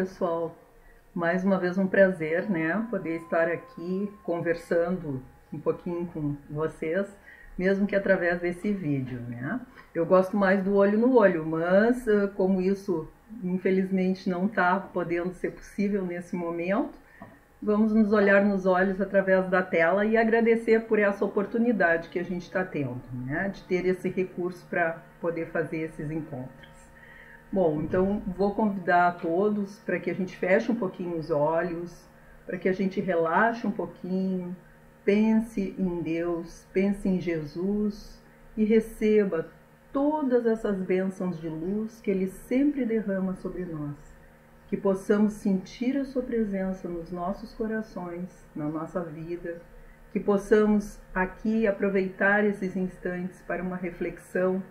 pessoal, mais uma vez um prazer, né, poder estar aqui conversando um pouquinho com vocês, mesmo que através desse vídeo, né. Eu gosto mais do olho no olho, mas como isso infelizmente não está podendo ser possível nesse momento, vamos nos olhar nos olhos através da tela e agradecer por essa oportunidade que a gente está tendo, né, de ter esse recurso para poder fazer esses encontros. Bom, então vou convidar a todos para que a gente feche um pouquinho os olhos, para que a gente relaxe um pouquinho, pense em Deus, pense em Jesus e receba todas essas bênçãos de luz que Ele sempre derrama sobre nós. Que possamos sentir a Sua presença nos nossos corações, na nossa vida, que possamos aqui aproveitar esses instantes para uma reflexão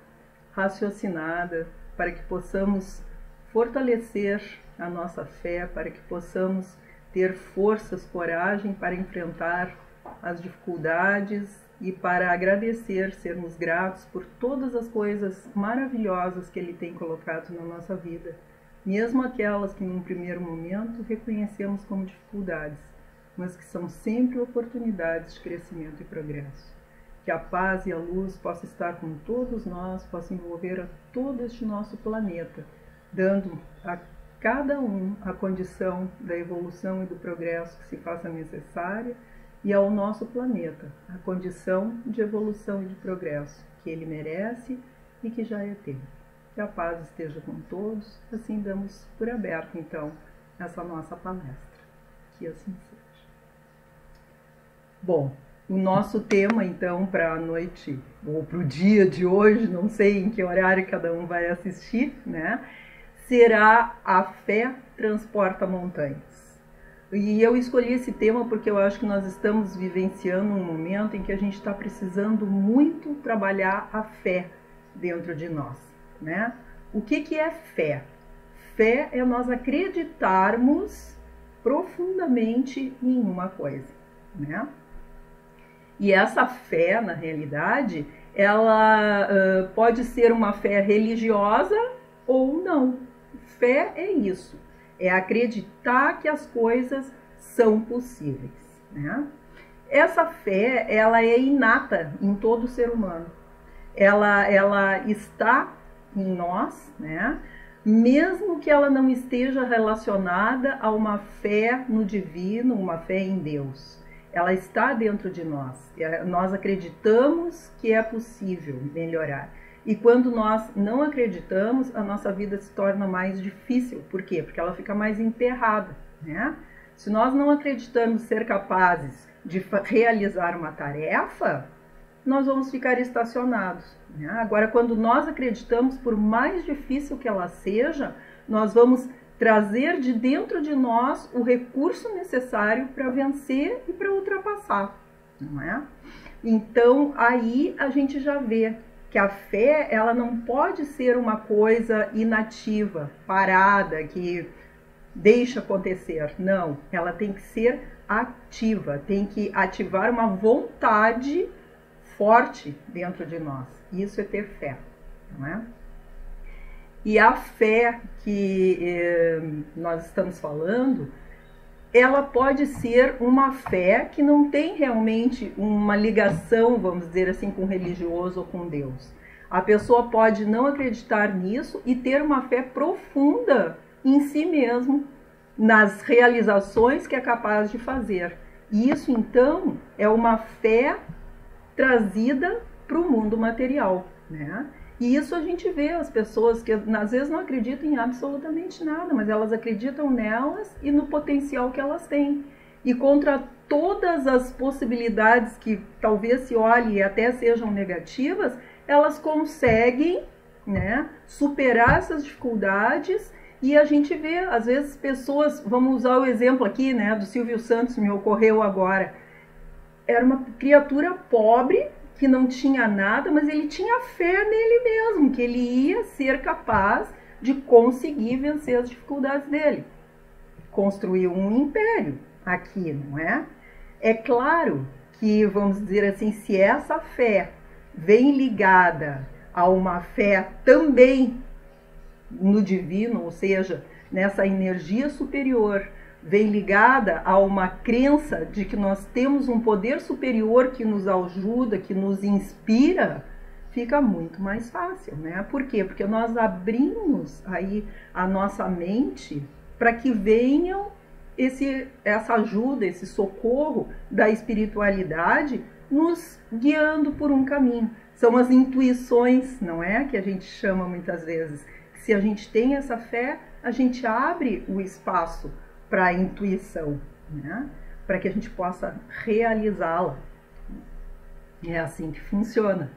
raciocinada, para que possamos fortalecer a nossa fé, para que possamos ter forças, coragem para enfrentar as dificuldades e para agradecer, sermos gratos por todas as coisas maravilhosas que Ele tem colocado na nossa vida, mesmo aquelas que num primeiro momento reconhecemos como dificuldades, mas que são sempre oportunidades de crescimento e progresso. Que a paz e a luz possa estar com todos nós, possa envolver a todo este nosso planeta, dando a cada um a condição da evolução e do progresso que se faça necessária e ao nosso planeta a condição de evolução e de progresso que ele merece e que já é tempo. Que a paz esteja com todos, assim damos por aberto então essa nossa palestra. Que assim seja. Bom, o nosso tema, então, para a noite, ou para o dia de hoje, não sei em que horário cada um vai assistir, né? Será A Fé Transporta Montanhas. E eu escolhi esse tema porque eu acho que nós estamos vivenciando um momento em que a gente está precisando muito trabalhar a fé dentro de nós, né? O que é fé? Fé é nós acreditarmos profundamente em uma coisa, né? E essa fé, na realidade, ela pode ser uma fé religiosa ou não. Fé é isso, é acreditar que as coisas são possíveis, né? Essa fé, ela é inata em todo ser humano. Ela está em nós, né? Mesmo que ela não esteja relacionada a uma fé no divino, uma fé em Deus. Ela está dentro de nós. Nós acreditamos que é possível melhorar. E quando nós não acreditamos, a nossa vida se torna mais difícil. Por quê? Porque ela fica mais emperrada, né? Se nós não acreditamos ser capazes de realizar uma tarefa, nós vamos ficar estacionados, né? Agora, quando nós acreditamos, por mais difícil que ela seja, nós vamos trazer de dentro de nós o recurso necessário para vencer e para ultrapassar, não é? Então, aí a gente já vê que a fé, ela não pode ser uma coisa inativa, parada, que deixa acontecer. Não, ela tem que ser ativa, tem que ativar uma vontade forte dentro de nós. Isso é ter fé, não é? E a fé que nós estamos falando, ela pode ser uma fé que não tem realmente uma ligação, vamos dizer assim, com o religioso ou com Deus. A pessoa pode não acreditar nisso e ter uma fé profunda em si mesmo, nas realizações que é capaz de fazer. E isso, então, é uma fé trazida para o mundo material, né? E isso a gente vê as pessoas que às vezes não acreditam em absolutamente nada, mas elas acreditam nelas e no potencial que elas têm. E contra todas as possibilidades que talvez se olhe e até sejam negativas, elas conseguem, né, superar essas dificuldades. E a gente vê, às vezes, pessoas, vamos usar o exemplo aqui, né, do Silvio Santos, me ocorreu agora. Era uma criatura pobre, que não tinha nada, mas ele tinha fé nele mesmo, que ele ia ser capaz de conseguir vencer as dificuldades dele. Construiu um império aqui, não é? É claro que, vamos dizer assim, se essa fé vem ligada a uma fé também no divino, ou seja, nessa energia superior, vem ligada a uma crença de que nós temos um poder superior que nos ajuda, que nos inspira, fica muito mais fácil, né? Por quê? Porque nós abrimos aí a nossa mente para que venham essa ajuda, esse socorro da espiritualidade nos guiando por um caminho. São as intuições, não é? Que a gente chama muitas vezes. Se a gente tem essa fé, a gente abre o espaço para a intuição, né? Para que a gente possa realizá-la. É assim que funciona.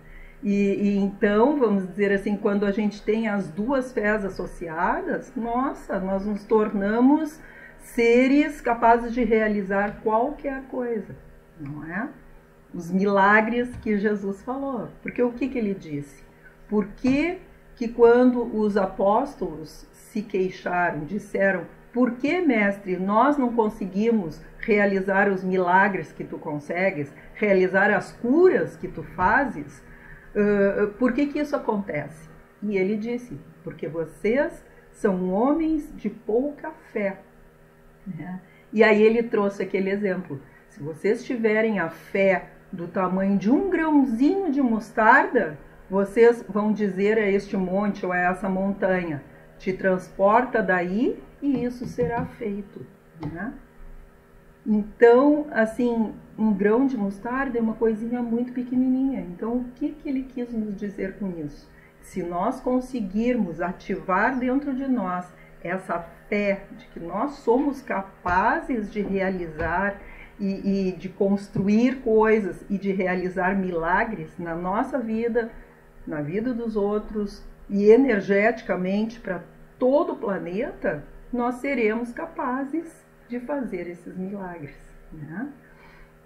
E então, vamos dizer assim, quando a gente tem as duas fés associadas, nossa, nós nos tornamos seres capazes de realizar qualquer coisa, não é? Os milagres que Jesus falou. Porque o que ele disse? Por que quando os apóstolos se queixaram, disseram: por que, mestre, nós não conseguimos realizar os milagres que tu consegues, realizar as curas que tu fazes? Por que isso acontece? E ele disse: porque vocês são homens de pouca fé. Né? E aí ele trouxe aquele exemplo: se vocês tiverem a fé do tamanho de um grãozinho de mostarda, vocês vão dizer a este monte ou a essa montanha: te transporta daí, e isso será feito. Né? Então, assim, um grão de mostarda é uma coisinha muito pequenininha. Então, o que ele quis nos dizer com isso? Se nós conseguirmos ativar dentro de nós essa fé de que nós somos capazes de realizar e de construir coisas e de realizar milagres na nossa vida, na vida dos outros e energeticamente para todo o planeta, nós seremos capazes de fazer esses milagres. Né?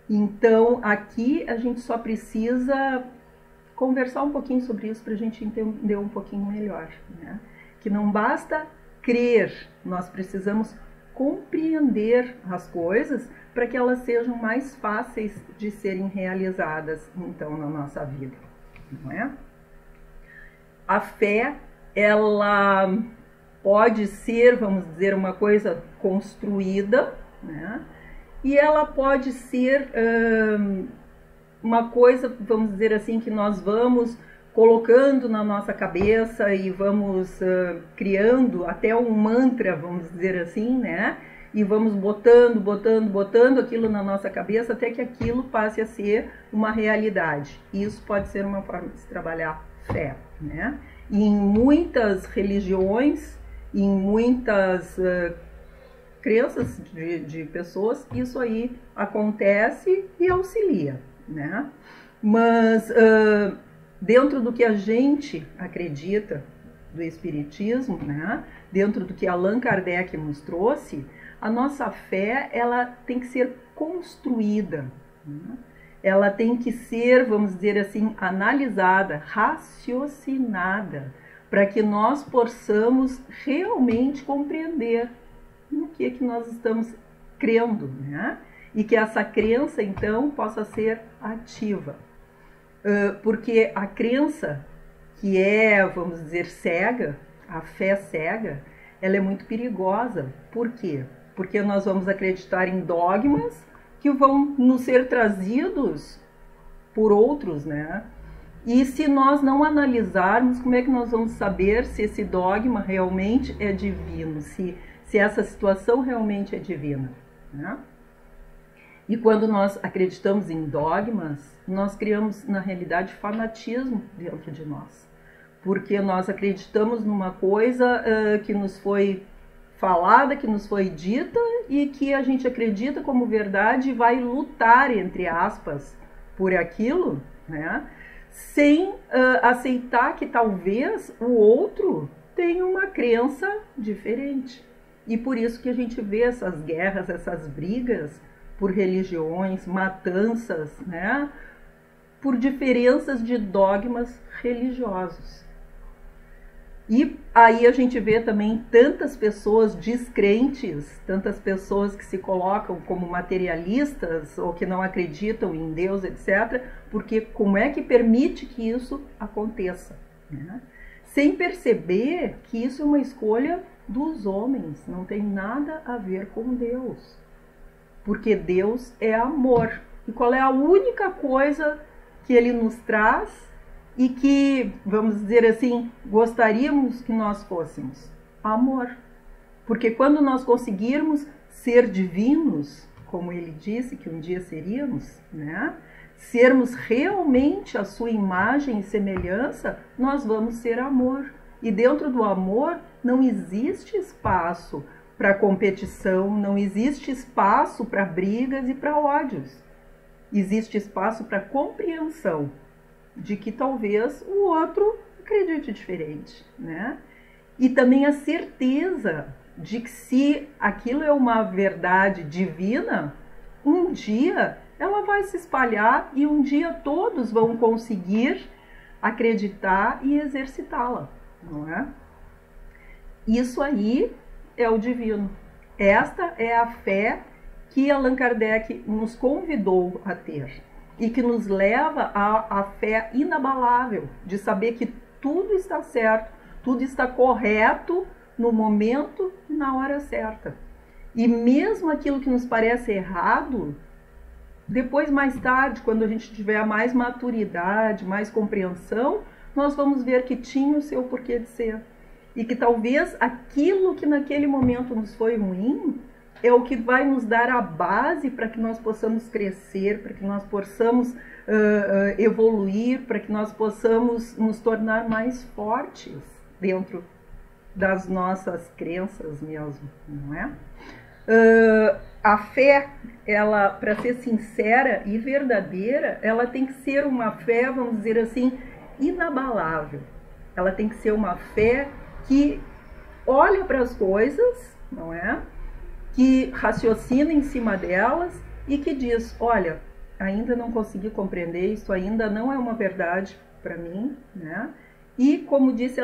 Então, aqui a gente só precisa conversar um pouquinho sobre isso para a gente entender um pouquinho melhor. Né? Que não basta crer, nós precisamos compreender as coisas para que elas sejam mais fáceis de serem realizadas, então, na nossa vida. Não é? A fé, ela pode ser, vamos dizer, uma coisa construída, né? E ela pode ser uma coisa, vamos dizer assim, que nós vamos colocando na nossa cabeça e vamos criando até um mantra, vamos dizer assim, né? E vamos botando aquilo na nossa cabeça até que aquilo passe a ser uma realidade. Isso pode ser uma forma de se trabalhar fé, né? E em muitas religiões, em muitas crenças de pessoas, isso aí acontece e auxilia, né? Mas dentro do que a gente acredita do espiritismo, né? Dentro do que Allan Kardec nos trouxe, a nossa fé, ela tem que ser construída, né? Ela tem que ser, vamos dizer assim, analisada, raciocinada, para que nós possamos realmente compreender no que nós estamos crendo, né? E que essa crença, então, possa ser ativa. Porque a crença que é, vamos dizer, cega, a fé cega, ela é muito perigosa. Por quê? Porque nós vamos acreditar em dogmas que vão nos ser trazidos por outros, né? E se nós não analisarmos, como é que nós vamos saber se esse dogma realmente é divino, se essa situação realmente é divina, né? E quando nós acreditamos em dogmas, nós criamos, na realidade, fanatismo dentro de nós. Porque nós acreditamos numa coisa que nos foi falada, que nos foi dita e que a gente acredita como verdade e vai lutar, entre aspas, por aquilo, né? Sem aceitar que talvez o outro tenha uma crença diferente. E por isso que a gente vê essas guerras, essas brigas por religiões, matanças, né? Por diferenças de dogmas religiosos. E aí a gente vê também tantas pessoas descrentes, tantas pessoas que se colocam como materialistas ou que não acreditam em Deus, etc. Porque como é que permite que isso aconteça? Né? Sem perceber que isso é uma escolha dos homens, não tem nada a ver com Deus. Porque Deus é amor. E qual é a única coisa que Ele nos traz e que, vamos dizer assim, gostaríamos que nós fôssemos? Amor. Porque quando nós conseguirmos ser divinos, como Ele disse que um dia seríamos, né? Sermos realmente a sua imagem e semelhança, nós vamos ser amor. E dentro do amor não existe espaço para competição, não existe espaço para brigas e para ódios. Existe espaço para compreensão de que talvez o outro acredite diferente, né? E também a certeza de que se aquilo é uma verdade divina, um dia ela vai se espalhar e um dia todos vão conseguir acreditar e exercitá-la, não é? Isso aí é o divino. Esta é a fé que Allan Kardec nos convidou a ter e que nos leva à fé inabalável de saber que tudo está certo, tudo está correto no momento e na hora certa. E mesmo aquilo que nos parece errado, depois, mais tarde, quando a gente tiver mais maturidade, mais compreensão, nós vamos ver que tinha o seu porquê de ser. E que talvez aquilo que naquele momento nos foi ruim é o que vai nos dar a base para que nós possamos crescer, para que nós possamos evoluir, para que nós possamos nos tornar mais fortes dentro das nossas crenças mesmo, não é? A fé, ela, para ser sincera e verdadeira, ela tem que ser uma fé, vamos dizer assim, inabalável. Ela tem que ser uma fé que olha para as coisas, não é? Que raciocina em cima delas e que diz, olha, ainda não consegui compreender, isso ainda não é uma verdade para mim, né? E como disse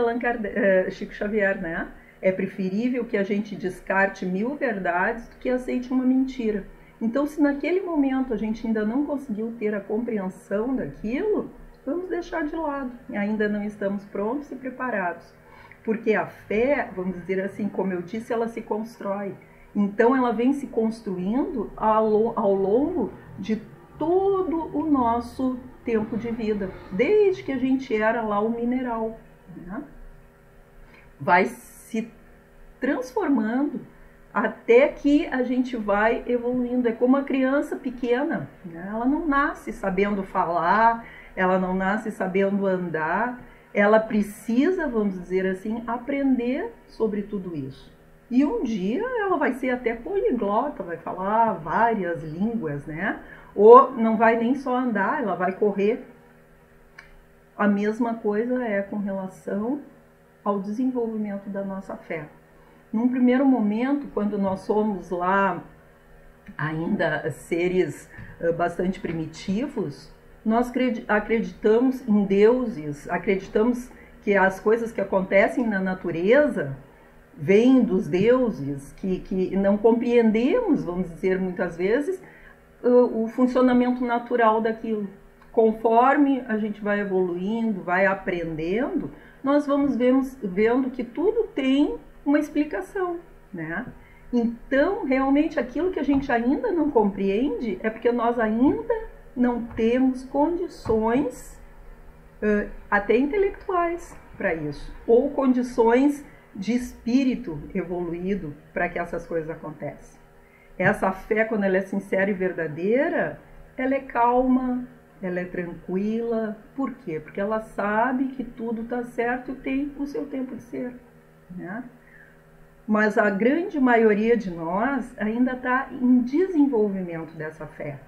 Chico Xavier, né? É preferível que a gente descarte 1000 verdades do que aceite uma mentira. Então, se naquele momento a gente ainda não conseguiu ter a compreensão daquilo, vamos deixar de lado. Ainda não estamos prontos e preparados. Porque a fé, vamos dizer assim, como eu disse, ela se constrói. Então, ela vem se construindo ao longo de todo o nosso tempo de vida. Desde que a gente era lá o mineral, né? Vai se transformando até que a gente vai evoluindo. É como a criança pequena, né? Ela não nasce sabendo falar, ela não nasce sabendo andar, ela precisa, vamos dizer assim, aprender sobre tudo isso. E um dia ela vai ser até poliglota, vai falar várias línguas, né? Ou não vai nem só andar, ela vai correr. A mesma coisa é com relação ao desenvolvimento da nossa fé. Num primeiro momento, quando nós somos lá ainda seres bastante primitivos, nós acreditamos em deuses, acreditamos que as coisas que acontecem na natureza vêm dos deuses, que não compreendemos, vamos dizer muitas vezes, o funcionamento natural daquilo. Conforme a gente vai evoluindo, vai aprendendo, nós vamos vendo que tudo tem uma explicação, né? Então, realmente, aquilo que a gente ainda não compreende é porque nós ainda não temos condições, até intelectuais, para isso, ou condições de espírito evoluído para que essas coisas aconteçam. Essa fé, quando ela é sincera e verdadeira, ela é calma, ela é tranquila. Por quê? Porque ela sabe que tudo está certo e tem o seu tempo de ser, né? Mas a grande maioria de nós ainda está em desenvolvimento dessa fé.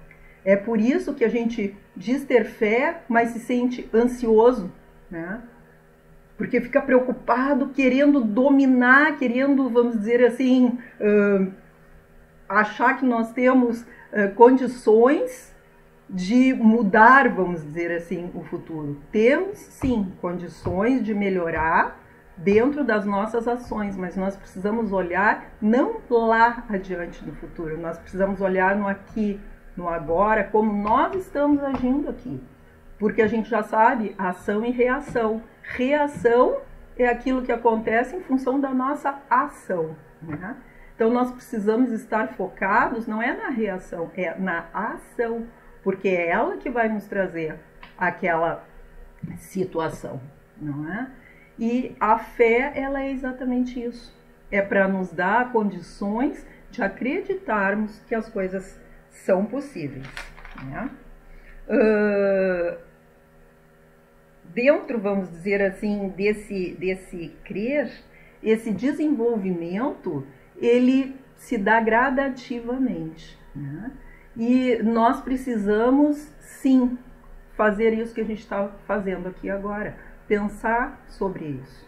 É por isso que a gente diz ter fé, mas se sente ansioso, né? Porque fica preocupado, querendo dominar, querendo, vamos dizer assim, achar que nós temos condições de mudar, vamos dizer assim, o futuro. Temos, sim, condições de melhorar dentro das nossas ações, mas nós precisamos olhar não lá adiante no futuro, nós precisamos olhar no aqui, no agora, como nós estamos agindo aqui. Porque a gente já sabe ação e reação. Reação é aquilo que acontece em função da nossa ação, né? Então nós precisamos estar focados, não é na reação, é na ação, porque é ela que vai nos trazer aquela situação, não é? E a fé, ela é exatamente isso. É para nos dar condições de acreditarmos que as coisas são possíveis, né? Dentro, vamos dizer assim, desse crer, esse desenvolvimento, ele se dá gradativamente, né? E nós precisamos, sim, fazer isso que a gente está fazendo aqui agora, pensar sobre isso.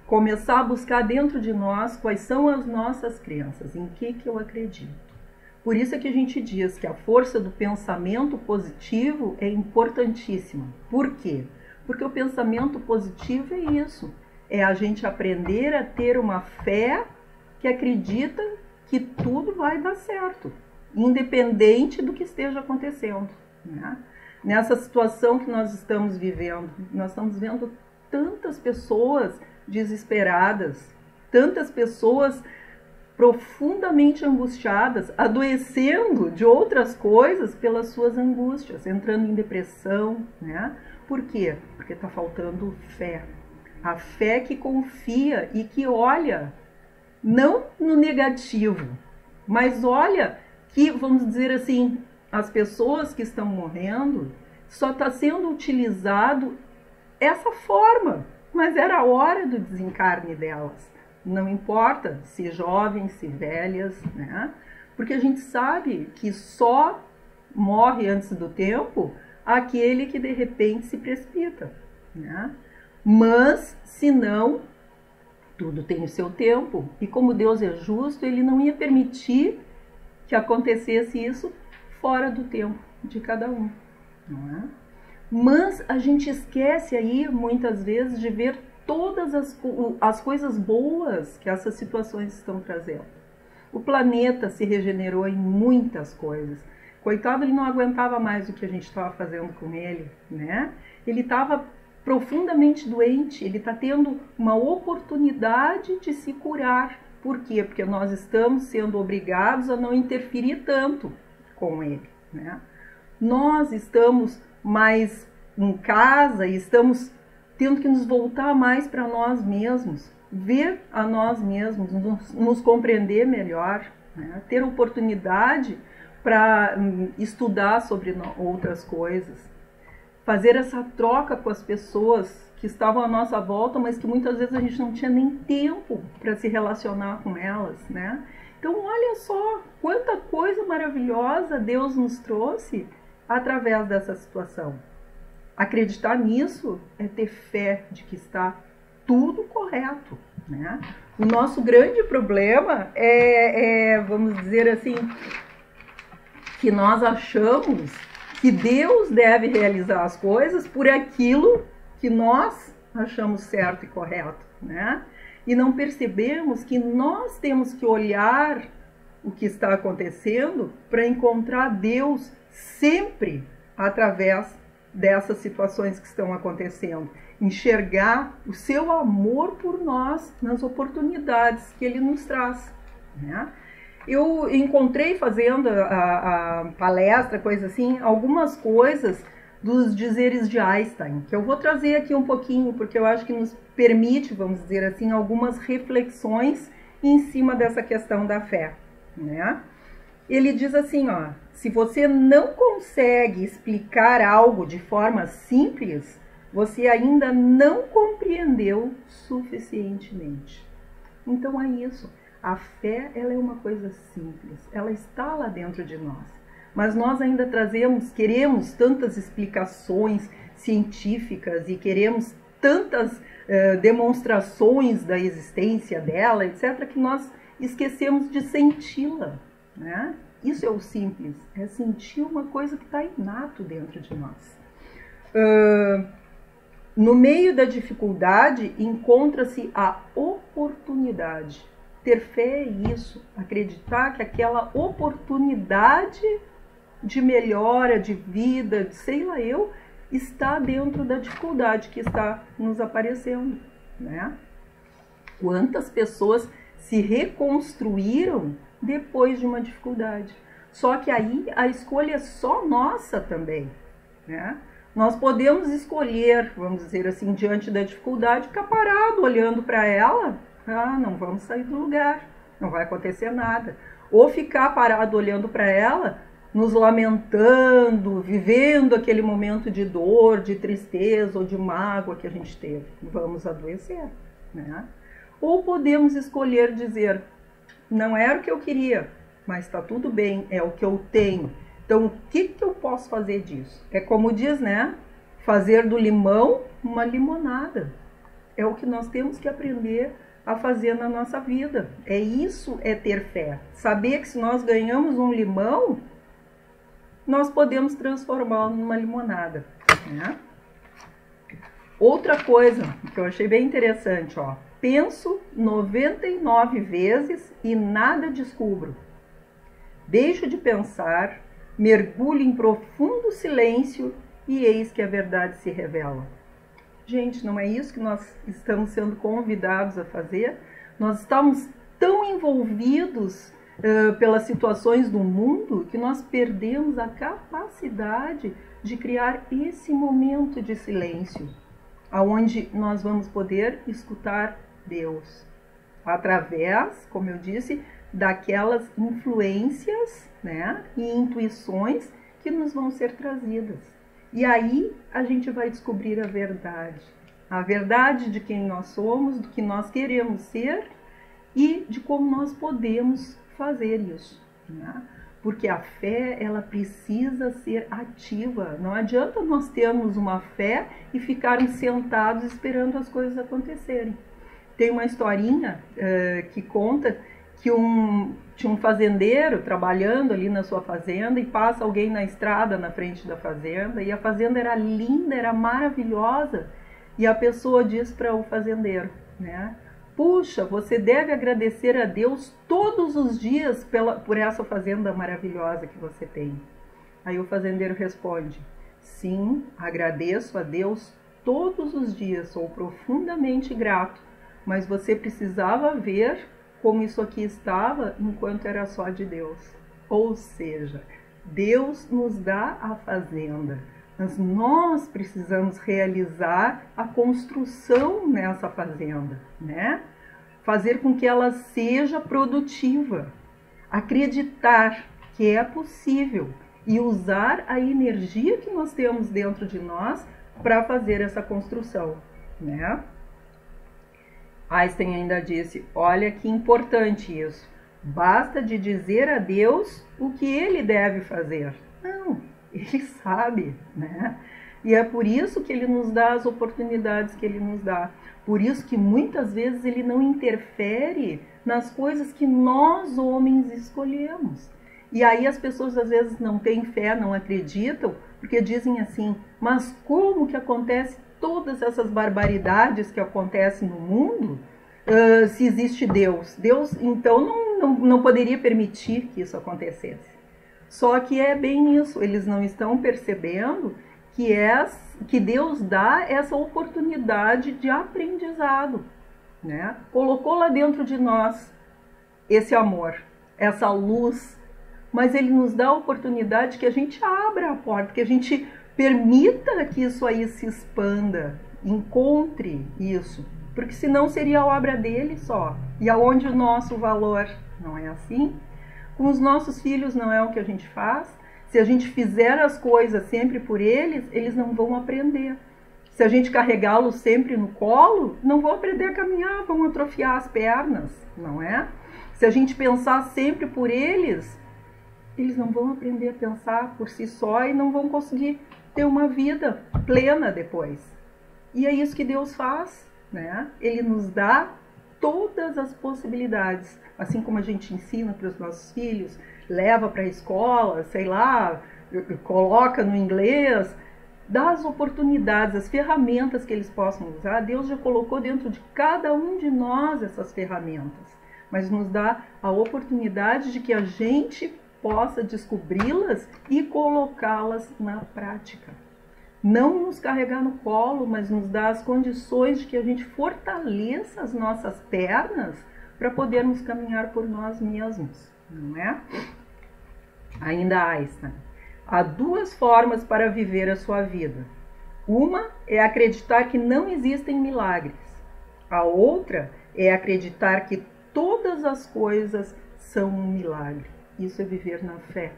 Começar a buscar dentro de nós quais são as nossas crenças, em que eu acredito. Por isso é que a gente diz que a força do pensamento positivo é importantíssima. Por quê? Porque o pensamento positivo é isso, é a gente aprender a ter uma fé que acredita que tudo vai dar certo, independente do que esteja acontecendo, né? Nessa situação que nós estamos vivendo, nós estamos vendo tantas pessoas desesperadas, tantas pessoas profundamente angustiadas, adoecendo de outras coisas pelas suas angústias, entrando em depressão, né? Por quê? Porque está faltando fé. A fé que confia e que olha, não no negativo, mas olha que, vamos dizer assim, as pessoas que estão morrendo, só está sendo utilizado essa forma, mas era a hora do desencarne delas. Não importa se jovens, se velhas, né? Porque a gente sabe que só morre antes do tempo aquele que de repente se precipita, né? Mas, se não, tudo tem o seu tempo. E como Deus é justo, Ele não ia permitir que acontecesse isso fora do tempo de cada um, não é? Mas a gente esquece aí, muitas vezes, de ver todas as coisas boas que essas situações estão trazendo. O planeta se regenerou em muitas coisas. Coitado, ele não aguentava mais o que a gente estava fazendo com ele, né? Ele estava profundamente doente, ele está tendo uma oportunidade de se curar. Por quê? Porque nós estamos sendo obrigados a não interferir tanto com ele, né? Nós estamos mais em casa e estamos tendo que nos voltar mais para nós mesmos, ver a nós mesmos, nos compreender melhor, né? Ter oportunidade para estudar sobre outras coisas, fazer essa troca com as pessoas que estavam à nossa volta, mas que muitas vezes a gente não tinha nem tempo para se relacionar com elas, né? Então, olha só quanta coisa maravilhosa Deus nos trouxe através dessa situação. Acreditar nisso é ter fé de que está tudo correto, né? O nosso grande problema vamos dizer assim, que nós achamos que Deus deve realizar as coisas por aquilo que nós achamos certo e correto, né? E não percebemos que nós temos que olhar o que está acontecendo para encontrar Deus sempre através dessas situações que estão acontecendo. Enxergar o seu amor por nós nas oportunidades que Ele nos traz, né? Eu encontrei fazendo a palestra, coisa assim, algumas coisas dos dizeres de Einstein, que eu vou trazer aqui um pouquinho, porque eu acho que nos permite, vamos dizer assim, algumas reflexões em cima dessa questão da fé, né? Ele diz assim, ó, se você não consegue explicar algo de forma simples, você ainda não compreendeu suficientemente. Então é isso. A fé, ela é uma coisa simples, ela está lá dentro de nós. Mas nós ainda queremos tantas explicações científicas e queremos tantas demonstrações da existência dela, etc., que nós esquecemos de senti-la, né? Isso é o simples, é sentir uma coisa que está inato dentro de nós. No meio da dificuldade encontra-se a oportunidade. Ter fé é isso, acreditar que aquela oportunidade de melhora, de vida, de sei lá eu, está dentro da dificuldade que está nos aparecendo. né? Quantas pessoas se reconstruíram depois de uma dificuldade. Só que aí a escolha é só nossa também, né? Nós podemos escolher, vamos dizer assim, diante da dificuldade, ficar parado olhando para ela. Ah, não vamos sair do lugar, não vai acontecer nada. Ou ficar parado olhando para ela, nos lamentando, vivendo aquele momento de dor, de tristeza ou de mágoa que a gente teve. Vamos adoecer, né? Ou podemos escolher dizer, não era o que eu queria, mas está tudo bem, é o que eu tenho. Então, o que eu posso fazer disso? É como diz, né? Fazer do limão uma limonada. É o que nós temos que aprender a fazer na nossa vida. Isso é ter fé. Saber que se nós ganhamos um limão, nós podemos transformá-lo numa limonada, né? Outra coisa que eu achei bem interessante, ó. Penso 99 vezes e nada descubro. Deixo de pensar, mergulho em profundo silêncio e eis que a verdade se revela. Gente, não é isso que nós estamos sendo convidados a fazer? Nós estamos tão envolvidos pelas situações do mundo que nós perdemos a capacidade de criar esse momento de silêncio, aonde nós vamos poder escutar Deus, através, como eu disse, daquelas influências, né, e intuições que nos vão ser trazidas. E aí a gente vai descobrir a verdade de quem nós somos, do que nós queremos ser e de como nós podemos fazer isso, né? Porque a fé, ela precisa ser ativa. Não adianta nós termos uma fé e ficarmos sentados esperando as coisas acontecerem. Tem uma historinha que conta que tinha um fazendeiro trabalhando ali na sua fazenda e passa alguém na estrada na frente da fazenda e a fazenda era linda, era maravilhosa e a pessoa diz para o fazendeiro, né? Puxa, você deve agradecer a Deus todos os dias por essa fazenda maravilhosa que você tem. Aí o fazendeiro responde, sim, agradeço a Deus todos os dias, sou profundamente grato, mas você precisava ver como isso aqui estava enquanto era só de Deus. Ou seja, Deus nos dá a fazenda, mas nós precisamos realizar a construção nessa fazenda, né? Fazer com que ela seja produtiva, acreditar que é possível e usar a energia que nós temos dentro de nós para fazer essa construção, né? Einstein ainda disse, olha que importante isso, basta de dizer a Deus o que ele deve fazer. Não, ele sabe, né? E é por isso que ele nos dá as oportunidades que ele nos dá. Por isso que muitas vezes ele não interfere nas coisas que nós homens escolhemos. E aí as pessoas às vezes não têm fé, não acreditam, porque dizem assim, mas como que acontece todas essas barbaridades que acontecem no mundo se existe Deus? Deus, então, não poderia permitir que isso acontecesse. Só que é bem isso, eles não estão percebendo que Deus dá essa oportunidade de aprendizado, né? Colocou lá dentro de nós esse amor, essa luz, mas ele nos dá a oportunidade que a gente abra a porta, que a gente permita que isso aí se expanda, encontre isso, porque senão seria a obra dele só. E aonde o nosso valor? Não é assim? Com os nossos filhos não é o que a gente faz? Se a gente fizer as coisas sempre por eles, eles não vão aprender. Se a gente carregá-los sempre no colo, não vão aprender a caminhar, vão atrofiar as pernas, não é? Se a gente pensar sempre por eles, eles não vão aprender a pensar por si só e não vão conseguir ter uma vida plena depois. E é isso que Deus faz, né? Ele nos dá todas as possibilidades, assim como a gente ensina para os nossos filhos, leva para a escola, sei lá, coloca no inglês, dá as oportunidades, as ferramentas que eles possam usar. Deus já colocou dentro de cada um de nós essas ferramentas, mas nos dá a oportunidade de que a gente possa descobri-las e colocá-las na prática. não nos carregar no colo, mas nos dar as condições de que a gente fortaleça as nossas pernas para podermos caminhar por nós mesmos, não é? Ainda Einstein. Há duas formas para viver a sua vida. Uma é acreditar que não existem milagres. A outra é acreditar que todas as coisas são um milagre. Isso é viver na fé.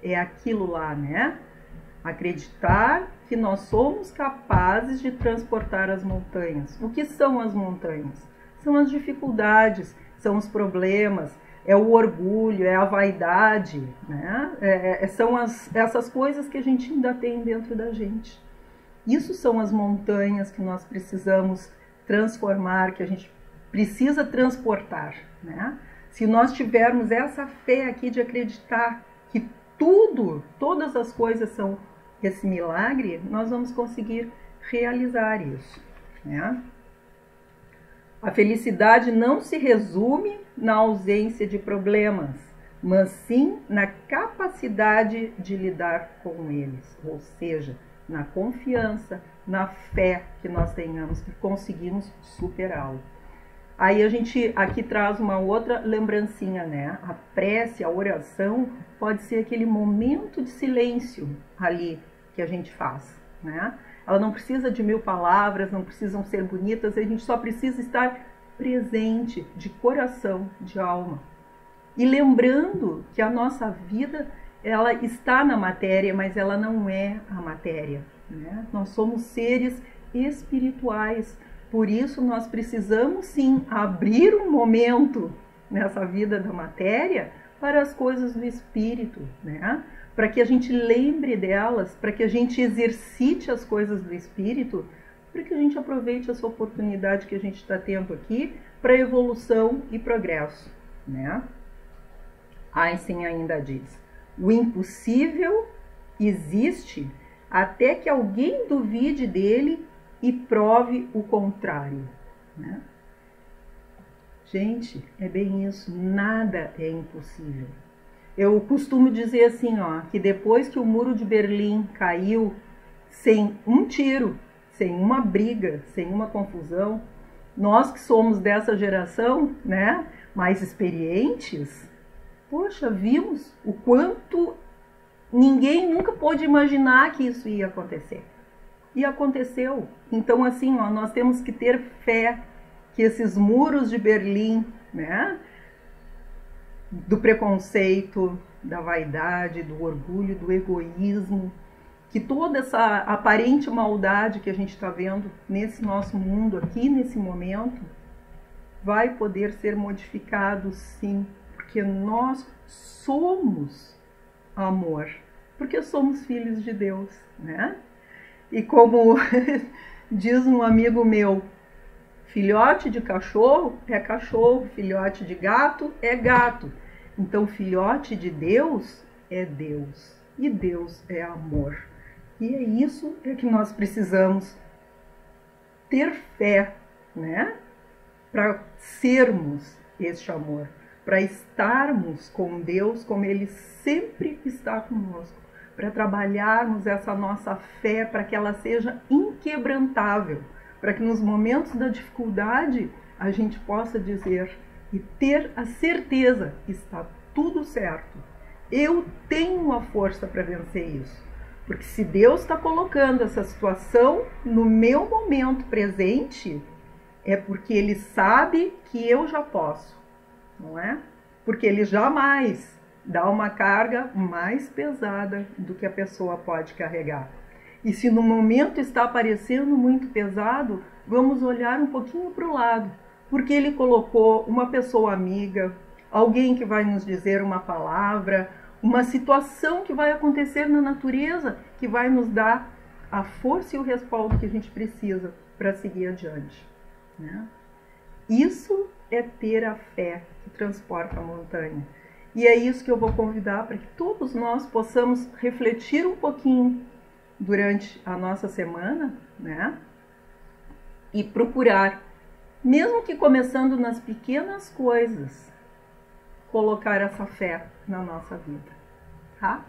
É aquilo lá, né? Acreditar que nós somos capazes de transportar as montanhas. O que são as montanhas? São as dificuldades, são os problemas, é o orgulho, é a vaidade, né? São essas coisas que a gente ainda tem dentro da gente. Isso são as montanhas que nós precisamos transformar, que a gente precisa transportar, né? Se nós tivermos essa fé aqui de acreditar que todas as coisas são esse milagre, nós vamos conseguir realizar isso, né? A felicidade não se resume na ausência de problemas, mas sim na capacidade de lidar com eles, ou seja, na confiança, na fé que nós tenhamos que conseguimos superá-lo. Aí a gente aqui traz uma outra lembrancinha, né? A prece, a oração pode ser aquele momento de silêncio ali que a gente faz, né? Ela não precisa de 1000 palavras, não precisam ser bonitas, a gente só precisa estar presente, de coração, de alma. E lembrando que a nossa vida, ela está na matéria, mas ela não é a matéria, né? Nós somos seres espirituais, por isso nós precisamos sim abrir um momento nessa vida da matéria para as coisas do espírito, né? Para que a gente lembre delas, para que a gente exercite as coisas do espírito, para que a gente aproveite essa oportunidade que a gente está tendo aqui para evolução e progresso, né? Einstein ainda diz: o impossível existe até que alguém duvide dele e prove o contrário, né? Gente, é bem isso, nada é impossível. Eu costumo dizer assim, que depois que o muro de Berlim caiu sem um tiro, sem uma briga, sem uma confusão, nós que somos dessa geração, né, mais experientes, poxa, vimos o quanto ninguém nunca pôde imaginar que isso ia acontecer. E aconteceu. Então, assim, nós temos que ter fé que esses muros de Berlim, né, do preconceito, da vaidade, do orgulho, do egoísmo, que toda essa aparente maldade que a gente está vendo nesse nosso mundo aqui, nesse momento, vai poder ser modificado sim, porque nós somos amor, porque somos filhos de Deus, né? E como diz um amigo meu, filhote de cachorro é cachorro, filhote de gato é gato. Então, filhote de Deus é Deus. E Deus é amor. E é isso que nós precisamos ter fé, né? Para sermos este amor. Para estarmos com Deus como Ele sempre está conosco. Para trabalharmos essa nossa fé para que ela seja inquebrantável. Para que nos momentos da dificuldade a gente possa dizer e ter a certeza que está tudo certo. Eu tenho a força para vencer isso. Porque se Deus está colocando essa situação no meu momento presente, é porque Ele sabe que eu já posso, não é? Porque Ele jamais dá uma carga mais pesada do que a pessoa pode carregar. E se no momento está parecendo muito pesado, vamos olhar um pouquinho para o lado, porque Ele colocou uma pessoa amiga, alguém que vai nos dizer uma palavra, uma situação que vai acontecer na natureza, que vai nos dar a força e o respaldo que a gente precisa para seguir adiante, né? Isso é ter a fé que transporta a montanha. E é isso que eu vou convidar para que todos nós possamos refletir um pouquinho durante a nossa semana, né? E procurar, mesmo que começando nas pequenas coisas, colocar essa fé na nossa vida, tá?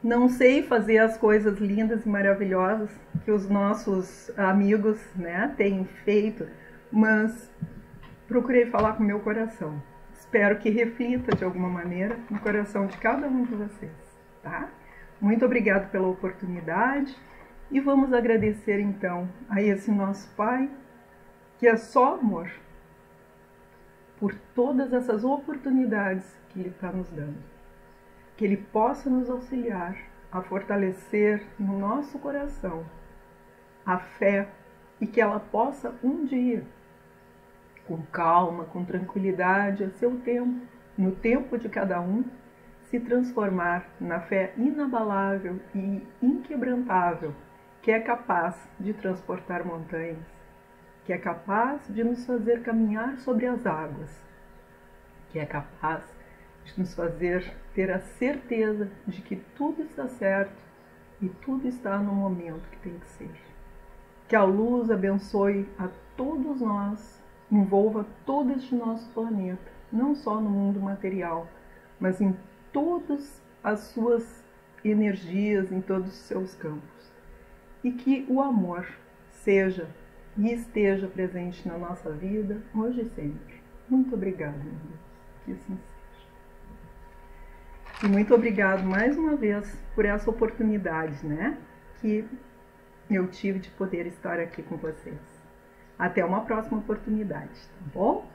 não sei fazer as coisas lindas e maravilhosas que os nossos amigos, né, têm feito, mas procurei falar com o meu coração. Espero que reflita de alguma maneira no coração de cada um de vocês, tá? Muito obrigado pela oportunidade e vamos agradecer então a esse nosso Pai, que é só amor, por todas essas oportunidades que Ele está nos dando. Que Ele possa nos auxiliar a fortalecer no nosso coração a fé e que ela possa um dia, com calma, com tranquilidade, a seu tempo, no tempo de cada um, se transformar na fé inabalável e inquebrantável, que é capaz de transportar montanhas, que é capaz de nos fazer caminhar sobre as águas, que é capaz de nos fazer ter a certeza de que tudo está certo e tudo está no momento que tem que ser. Que a luz abençoe a todos nós, envolva todo este nosso planeta, não só no mundo material, mas em todas as suas energias, em todos os seus campos. E que o amor seja e esteja presente na nossa vida, hoje e sempre. Muito obrigada, meu Deus. Que assim seja. E muito obrigado mais uma vez por essa oportunidade, né, que eu tive de poder estar aqui com vocês. Até uma próxima oportunidade, tá bom?